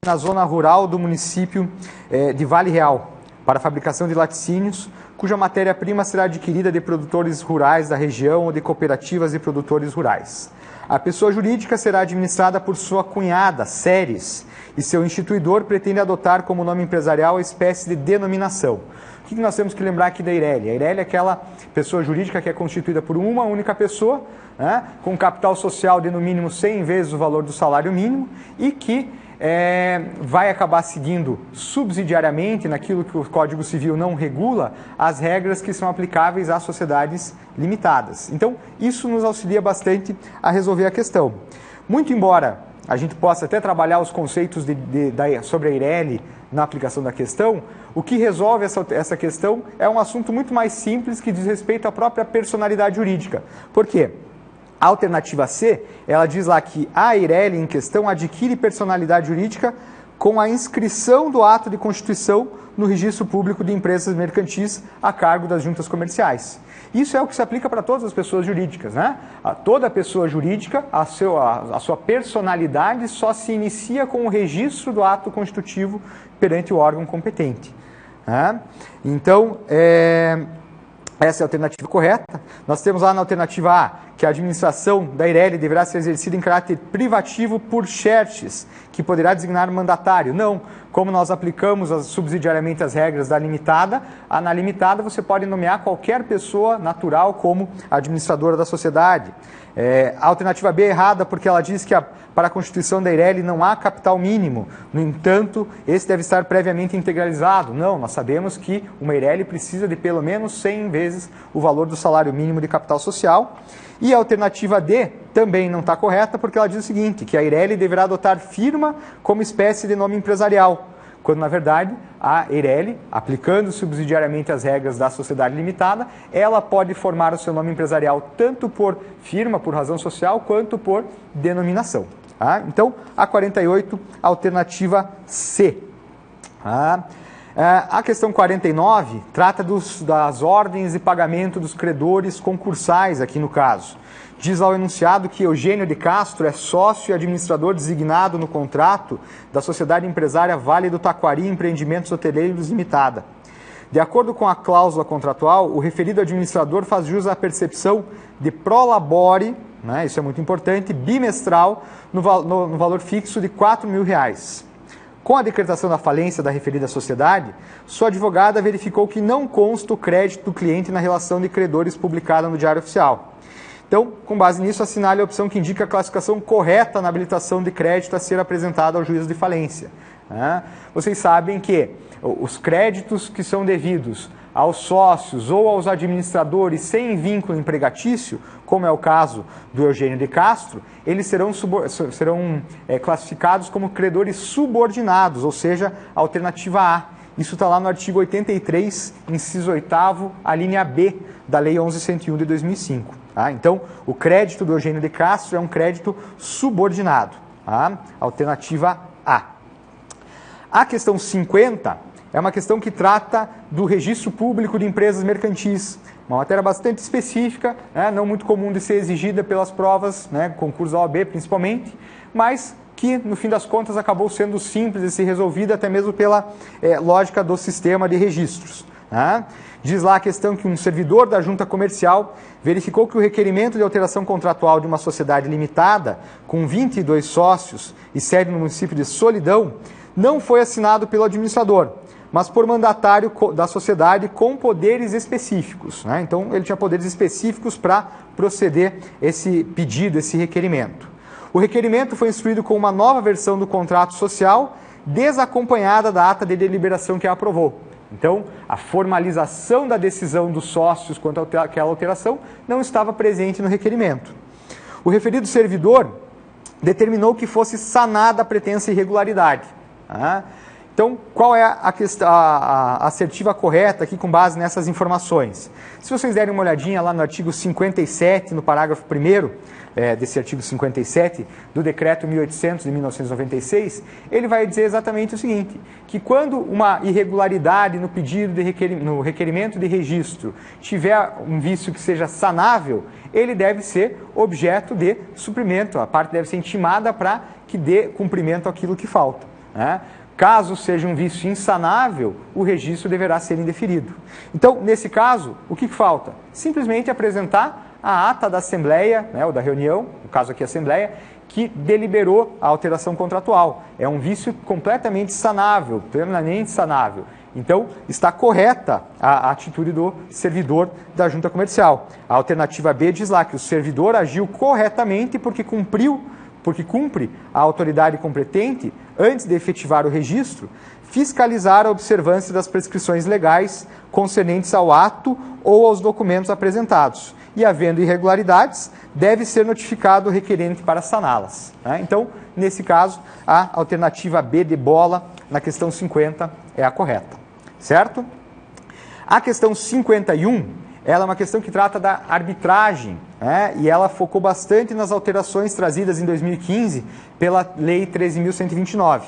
na zona rural do município de Vale Real, para a fabricação de laticínios, cuja matéria-prima será adquirida de produtores rurais da região ou de cooperativas de produtores rurais. A pessoa jurídica será administrada por sua cunhada, Ceres, e seu instituidor pretende adotar como nome empresarial a espécie de denominação. O que nós temos que lembrar aqui da Eireli? A Eireli é aquela pessoa jurídica que é constituída por uma única pessoa, né, com capital social de no mínimo 100 vezes o valor do salário mínimo e que vai acabar seguindo subsidiariamente, naquilo que o Código Civil não regula, as regras que são aplicáveis às sociedades limitadas. Então, isso nos auxilia bastante a resolver a questão. Muito embora a gente possa até trabalhar os conceitos sobre a Eireli na aplicação da questão, o que resolve essa questão é um assunto muito mais simples que diz respeito à própria personalidade jurídica. Por quê? A alternativa C, ela diz lá que a Eireli em questão adquire personalidade jurídica com a inscrição do ato de constituição no registro público de empresas mercantis a cargo das juntas comerciais. Isso é o que se aplica para todas as pessoas jurídicas, né? Toda pessoa jurídica, a sua personalidade só se inicia com o registro do ato constitutivo perante o órgão competente. Né? Então, essa é a alternativa correta. Nós temos lá na alternativa A que a administração da Eireli deverá ser exercida em caráter privativo por xerxes, que poderá designar mandatário. Não, como nós aplicamos subsidiariamente as regras da limitada, na limitada você pode nomear qualquer pessoa natural como administradora da sociedade. A alternativa B é errada porque ela diz que para a constituição da Eireli não há capital mínimo. No entanto, esse deve estar previamente integralizado. Não, nós sabemos que uma Eireli precisa de pelo menos 100 vezes o valor do salário mínimo de capital social. E a alternativa D também não está correta porque ela diz o seguinte, que a Eireli deverá adotar firma como espécie de nome empresarial, quando na verdade a Eireli, aplicando subsidiariamente as regras da sociedade limitada, ela pode formar o seu nome empresarial tanto por firma, por razão social, quanto por denominação. Tá? Então, a 48, alternativa C. Tá? A questão 49 trata das ordens de pagamento dos credores concursais, aqui no caso. Diz lá o enunciado que Eugênio de Castro é sócio e administrador designado no contrato da Sociedade Empresária Vale do Taquari Empreendimentos Hoteleiros Limitada. De acordo com a cláusula contratual, o referido administrador faz jus à percepção de prolabore, né, isso é muito importante, bimestral, no valor fixo de R$4.000. Com a decretação da falência da referida sociedade, sua advogada verificou que não consta o crédito do cliente na relação de credores publicada no Diário Oficial. Então, com base nisso, assinale a opção que indica a classificação correta na habilitação de crédito a ser apresentada ao juízo de falência. Vocês sabem que os créditos que são devidos aos sócios ou aos administradores sem vínculo empregatício, como é o caso do Eugênio de Castro, eles serão classificados como credores subordinados, ou seja, a alternativa A. Isso está lá no artigo 83, inciso 8º, a linha B da Lei 11.101 de 2005. Tá? Então, o crédito do Eugênio de Castro é um crédito subordinado. Tá? Alternativa A. A questão 50 é uma questão que trata do registro público de empresas mercantis. Uma matéria bastante específica, né, não muito comum de ser exigida pelas provas, né, concurso da OAB principalmente, mas que, no fim das contas, acabou sendo simples de ser resolvida, até mesmo pela lógica do sistema de registros. Né? Diz lá a questão que um servidor da junta comercial verificou que o requerimento de alteração contratual de uma sociedade limitada, com 22 sócios e sede no município de Solidão, não foi assinado pelo administrador, mas por mandatário da sociedade com poderes específicos. Né? Então, ele tinha poderes específicos para proceder esse pedido, esse requerimento. O requerimento foi instruído com uma nova versão do contrato social, desacompanhada da ata de deliberação que a aprovou. Então, a formalização da decisão dos sócios quanto àquela alteração não estava presente no requerimento. O referido servidor determinou que fosse sanada a pretensa irregularidade. Então, qual é a assertiva correta aqui com base nessas informações? Se vocês derem uma olhadinha lá no artigo 57, no parágrafo 1º desse artigo 57 do Decreto 1800 de 1996, ele vai dizer exatamente o seguinte, que quando uma irregularidade no pedido no requerimento de registro tiver um vício que seja sanável, ele deve ser objeto de suprimento, a parte deve ser intimada para que dê cumprimento àquilo que falta. né? Caso seja um vício insanável, o registro deverá ser indeferido. Então, nesse caso, o que falta? Simplesmente apresentar a ata da Assembleia, né, ou da reunião, no caso aqui a Assembleia, que deliberou a alteração contratual. É um vício completamente sanável, permanente sanável. Então, está correta a atitude do servidor da junta comercial. A alternativa B diz lá que o servidor agiu corretamente porque cumpre a autoridade competente, antes de efetivar o registro, fiscalizar a observância das prescrições legais concernentes ao ato ou aos documentos apresentados. E, havendo irregularidades, deve ser notificado o requerente para saná-las, né? Então, nesse caso, a alternativa B de bola, na questão 50, é a correta, certo? A questão 51, ela é uma questão que trata da arbitragem, né? E ela focou bastante nas alterações trazidas em 2015 pela Lei 13.129.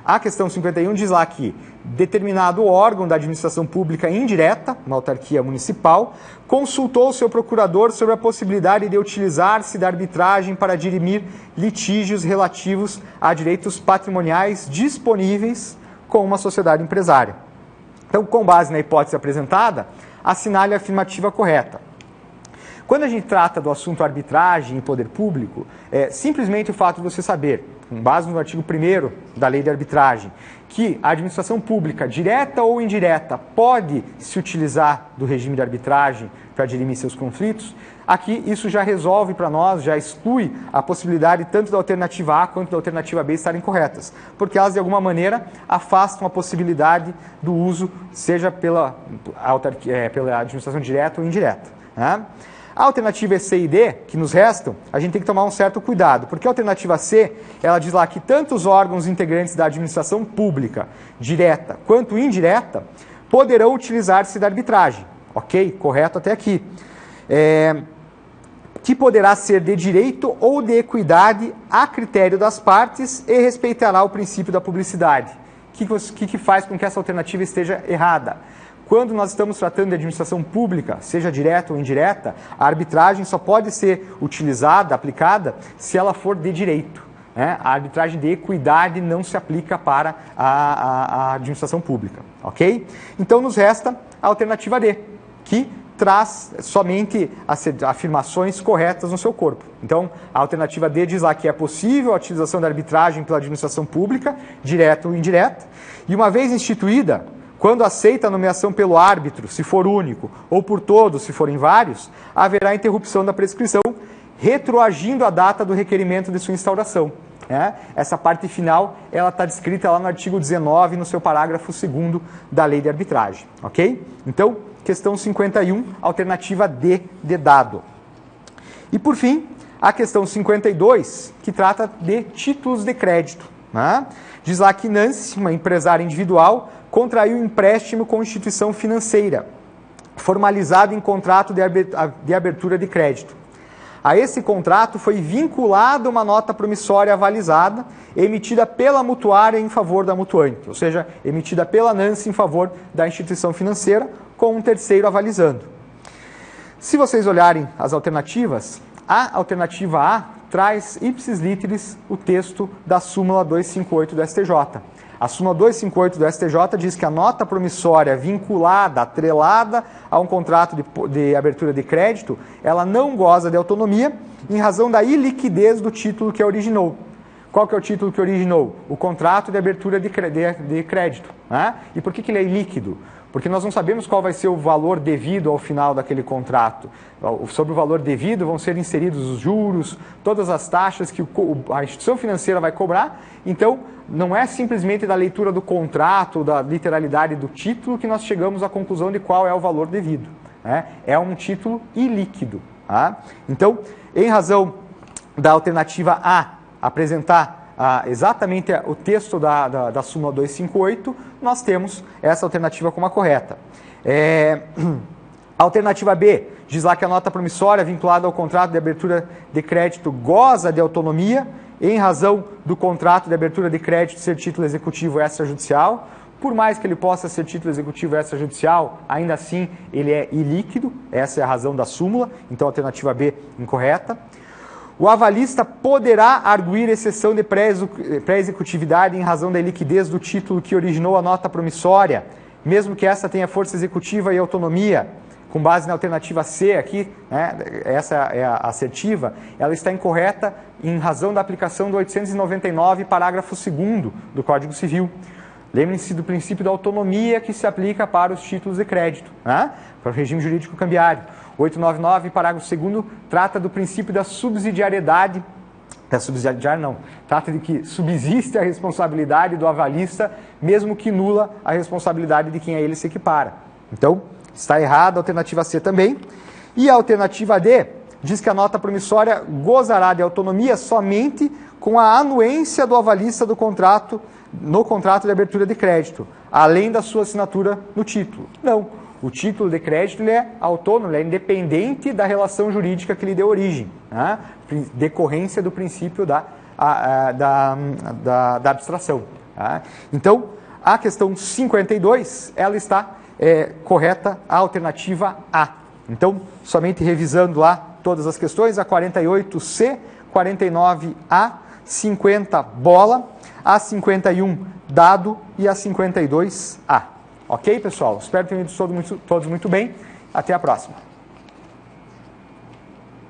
A questão 51 diz lá que determinado órgão da administração pública indireta, uma autarquia municipal, consultou seu procurador sobre a possibilidade de utilizar-se da arbitragem para dirimir litígios relativos a direitos patrimoniais disponíveis com uma sociedade empresária. Então, com base na hipótese apresentada, assinale a afirmativa correta. Quando a gente trata do assunto arbitragem e poder público, simplesmente o fato de você saber, com base no artigo 1º da Lei de Arbitragem, que a administração pública, direta ou indireta, pode se utilizar do regime de arbitragem para dirimir seus conflitos, aqui isso já resolve para nós, já exclui a possibilidade tanto da alternativa A quanto da alternativa B estarem corretas, porque elas de alguma maneira afastam a possibilidade do uso, seja pela administração direta ou indireta, né? A alternativa C e D, que nos restam, a gente tem que tomar um certo cuidado, porque a alternativa C, ela diz lá que tanto os órgãos integrantes da administração pública, direta quanto indireta, poderão utilizar-se da arbitragem. Ok? Correto até aqui. Que poderá ser de direito ou de equidade a critério das partes e respeitará o princípio da publicidade. O que faz com que essa alternativa esteja errada? Quando nós estamos tratando de administração pública, seja direta ou indireta, a arbitragem só pode ser utilizada, aplicada, se ela for de direito, né? A arbitragem de equidade não se aplica para a administração pública, ok? Então, nos resta a alternativa D, que traz somente afirmações corretas no seu corpo. Então, a alternativa D diz lá que é possível a utilização da arbitragem pela administração pública, direta ou indireta, e uma vez instituída, quando aceita a nomeação pelo árbitro, se for único, ou por todos, se forem vários, haverá interrupção da prescrição, retroagindo a data do requerimento de sua instauração, né? Essa parte final ela está descrita lá no artigo 19, no seu parágrafo 2º da Lei de Arbitragem. Ok? Então, questão 51, alternativa D de dado. E, por fim, a questão 52, que trata de títulos de crédito, né? Diz lá que Nancy, uma empresária individual, contraiu um empréstimo com instituição financeira, formalizado em contrato de abertura de crédito. A esse contrato foi vinculada uma nota promissória avalizada, emitida pela mutuária em favor da mutuante, ou seja, emitida pela Nancy em favor da instituição financeira, com um terceiro avalizando. Se vocês olharem as alternativas, a alternativa A traz ipsis literis o texto da súmula 258 do STJ. A súmula 258 do STJ diz que a nota promissória vinculada, atrelada a um contrato de abertura de crédito, ela não goza de autonomia em razão da iliquidez do título que a originou. Qual que é o título que originou? O contrato de abertura de crédito, né? E por que ele é ilíquido? Porque nós não sabemos qual vai ser o valor devido ao final daquele contrato. Sobre o valor devido vão ser inseridos os juros, todas as taxas que a instituição financeira vai cobrar. Então, não é simplesmente da leitura do contrato, da literalidade do título, que nós chegamos à conclusão de qual é o valor devido, né? É um título ilíquido, tá? Então, em razão da alternativa A apresentar exatamente o texto da súmula 258, nós temos essa alternativa como a correta. A alternativa B diz lá que a nota promissória vinculada ao contrato de abertura de crédito goza de autonomia em razão do contrato de abertura de crédito ser título executivo extrajudicial. Por mais que ele possa ser título executivo extrajudicial, ainda assim ele é ilíquido, essa é a razão da súmula, então a alternativa B incorreta. O avalista poderá arguir exceção de pré-executividade em razão da liquidez do título que originou a nota promissória, mesmo que essa tenha força executiva e autonomia, com base na alternativa C aqui, né, essa é a assertiva, ela está incorreta em razão da aplicação do 899, parágrafo 2º do Código Civil. Lembrem-se do princípio da autonomia que se aplica para os títulos de crédito, né, para o regime jurídico cambiário. 899, parágrafo 2º, trata do princípio da subsidiariedade, trata de que subsiste a responsabilidade do avalista, mesmo que nula a responsabilidade de quem a ele se equipara. Então, está errada a alternativa C também. E a alternativa D diz que a nota promissória gozará de autonomia somente com a anuência do avalista do contrato, no contrato de abertura de crédito, além da sua assinatura no título. Não. O título de crédito ele é autônomo, ele é independente da relação jurídica que lhe deu origem, né? Decorrência do princípio da abstração. Tá? Então, a questão 52, ela está correta, a alternativa A. Então, somente revisando lá todas as questões, a 48C, 49A, 50 bola, a 51 dado e a 52A. Ok, pessoal? Espero que tenham ido todos muito bem. Até a próxima.